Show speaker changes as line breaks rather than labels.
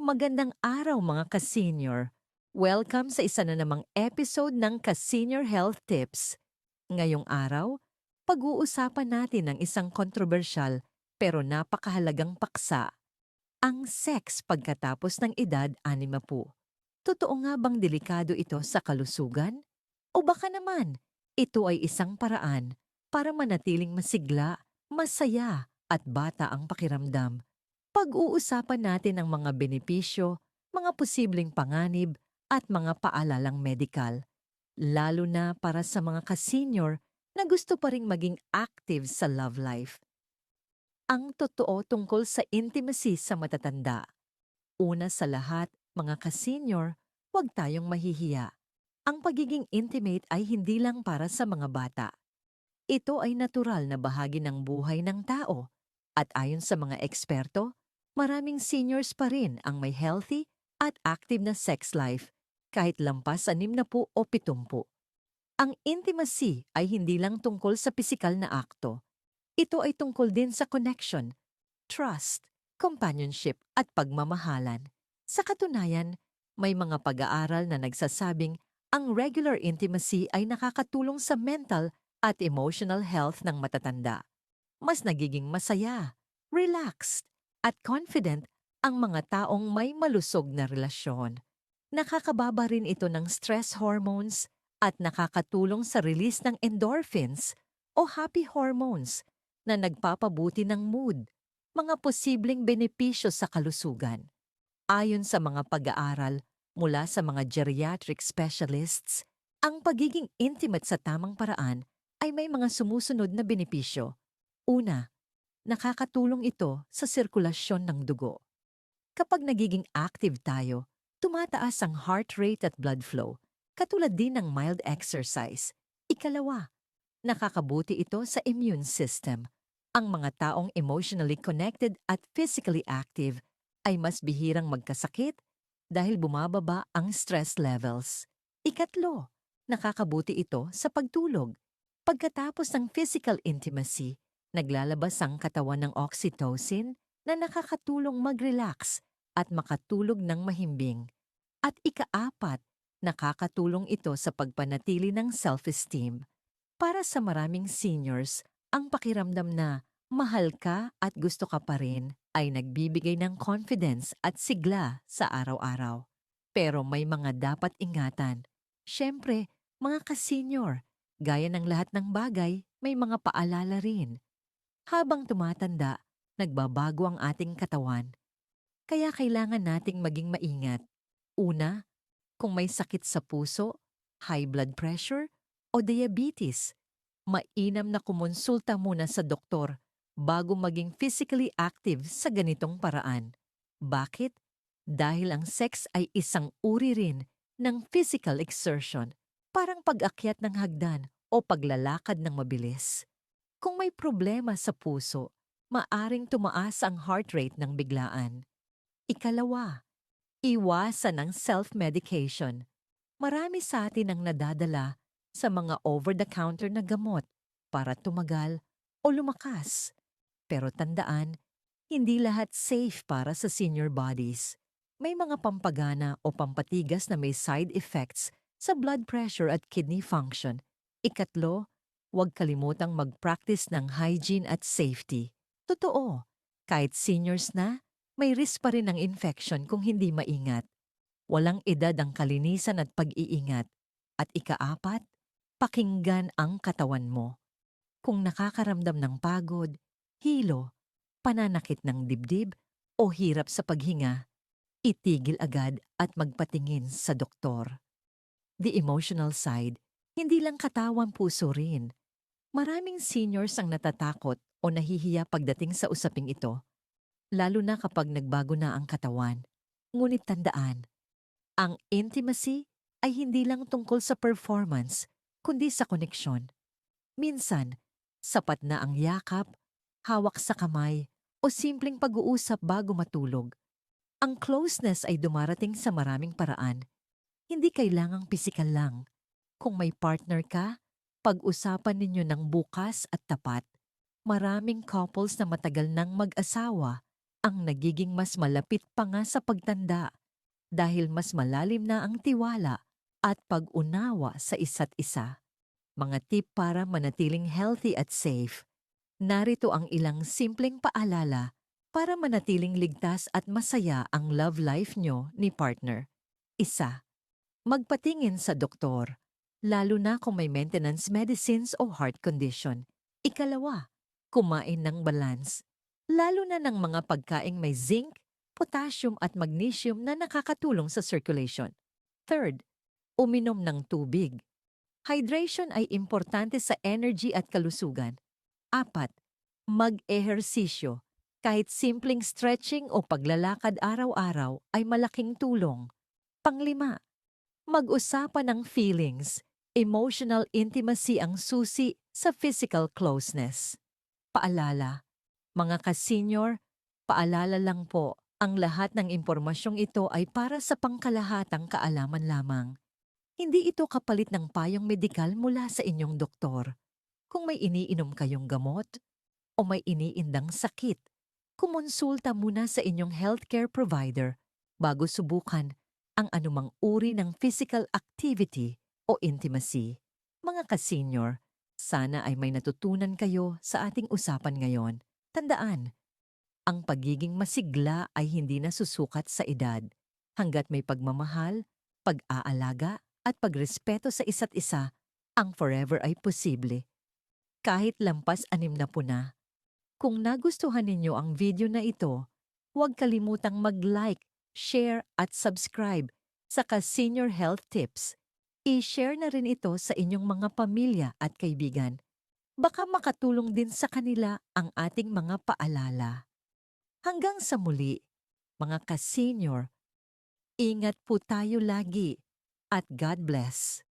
Magandang araw mga ka-senior. Welcome sa isa na namang episode ng Ka-Senior Health Tips. Ngayong araw, pag-uusapan natin ang isang kontrobersyal pero napakahalagang paksa, ang sex pagkatapos ng edad 60. Totoo nga bang delikado ito sa kalusugan? O baka naman, ito ay isang paraan para manatiling masigla, masaya at bata ang pakiramdam. Pag-uusapan natin ang mga benepisyo, mga posibleng panganib at mga paalalang medikal, lalo na para sa mga ka-senior na gusto pa ring maging active sa love life. Ang totoo tungkol sa intimacy sa matatanda. Una sa lahat, mga ka-senior, huwag tayong mahihiya. Ang pagiging intimate ay hindi lang para sa mga bata. Ito ay natural na bahagi ng buhay ng tao. At ayon sa mga eksperto, maraming seniors pa rin ang may healthy at active na sex life kahit lampas 60 o 70. Ang intimacy ay hindi lang tungkol sa pisikal na akto. Ito ay tungkol din sa connection, trust, companionship at pagmamahalan. Sa katunayan, may mga pag-aaral na nagsasabing ang regular intimacy ay nakakatulong sa mental at emotional health ng matatanda. Mas nagiging masaya, relaxed, at confident ang mga taong may malusog na relasyon. Nakakababa rin ito ng stress hormones at nakakatulong sa release ng endorphins o happy hormones na nagpapabuti ng mood, mga posibleng benepisyo sa kalusugan. Ayon sa mga pag-aaral mula sa mga geriatric specialists, ang pagiging intimate sa tamang paraan ay may mga sumusunod na benepisyo. Una, nakakatulong ito sa sirkulasyon ng dugo. Kapag nagiging active tayo, tumataas ang heart rate at blood flow, katulad din ng mild exercise. Ikalawa, nakakabuti ito sa immune system. Ang mga taong emotionally connected at physically active ay mas bihirang magkasakit dahil bumababa ang stress levels. Ikatlo, nakakabuti ito sa pagtulog. Pagkatapos ng physical intimacy, naglalabas ang katawan ng oxytocin na nakakatulong mag-relax at makatulog ng mahimbing. At ikaapat, nakakatulong ito sa pagpanatili ng self-esteem. Para sa maraming seniors, ang pakiramdam na mahal ka at gusto ka pa rin ay nagbibigay ng confidence at sigla sa araw-araw. Pero may mga dapat ingatan. Siyempre, mga ka-senior, gaya ng lahat ng bagay, may mga paalala rin. Habang tumatanda, nagbabago ang ating katawan. Kaya kailangan nating maging maingat. Una, kung may sakit sa puso, high blood pressure, o diabetes, mainam na kumonsulta muna sa doktor bago maging physically active sa ganitong paraan. Bakit? Dahil ang sex ay isang uri rin ng physical exertion, parang pag-akyat ng hagdan o paglalakad ng mabilis. Kung may problema sa puso, maaring tumaas ang heart rate ng biglaan. Ikalawa, iwasan ang self-medication. Marami sa atin ang nadadala sa mga over-the-counter na gamot para tumagal o lumakas. Pero tandaan, hindi lahat safe para sa senior bodies. May mga pampagana o pampatigas na may side effects sa blood pressure at kidney function. Ikatlo, huwag kalimutang mag-practice ng hygiene at safety. Totoo, kahit seniors na, may risk pa rin ng infection kung hindi maingat. Walang edad ang kalinisan at pag-iingat. At ikaapat, pakinggan ang katawan mo. Kung nakakaramdam ng pagod, hilo, pananakit ng dibdib, o hirap sa paghinga, itigil agad at magpatingin sa doktor. The emotional side, hindi lang katawan puso rin. Maraming seniors ang natatakot o nahihiya pagdating sa usaping ito, lalo na kapag nagbago na ang katawan. Ngunit tandaan, ang intimacy ay hindi lang tungkol sa performance, kundi sa koneksyon. Minsan, sapat na ang yakap, hawak sa kamay, o simpleng pag-uusap bago matulog. Ang closeness ay dumarating sa maraming paraan. Hindi kailangang pisikal lang. Kung may partner ka, pag-usapan ninyo ng bukas at tapat. Maraming couples na matagal nang mag-asawa ang nagiging mas malapit pa nga sa pagtanda dahil mas malalim na ang tiwala at pag-unawa sa isa't isa. Mga tip para manatiling healthy at safe. Narito ang ilang simpleng paalala para manatiling ligtas at masaya ang love life nyo ni partner. Isa, magpatingin sa doktor, lalo na kung may maintenance medicines o heart condition. Ikalawa, kumain ng balance, lalo na ng mga pagkaing may zinc, potassium at magnesium na nakakatulong sa circulation. Third, uminom ng tubig. Hydration ay importante sa energy at kalusugan. Apat, mag-ehersisyo. Kahit simpleng stretching o paglalakad araw-araw ay malaking tulong. Panglima, mag-usapan ng feelings. Emotional intimacy ang susi sa physical closeness. Paalala, mga ka-senior, paalala lang po, ang lahat ng impormasyong ito ay para sa pangkalahatang kaalaman lamang. Hindi ito kapalit ng payong medikal mula sa inyong doktor. Kung may iniinom kayong gamot o may iniindang sakit, kumonsulta muna sa inyong healthcare provider bago subukan ang anumang uri ng physical activity o intimacy. Mga ka-senior, sana ay may natutunan kayo sa ating usapan ngayon. Tandaan, ang pagiging masigla ay hindi nasusukat sa edad. Hanggat may pagmamahal, pag-aalaga at pagrespeto sa isa't isa, ang forever ay posible. Kahit lampas 60 na. Kung nagustuhan ninyo ang video na ito, huwag kalimutang mag-like, share at subscribe sa Ka-Senior Health Tips. I-share na rin ito sa inyong mga pamilya at kaibigan. Baka makatulong din sa kanila ang ating mga paalala. Hanggang sa muli, mga ka-senior, ingat po tayo lagi at God bless.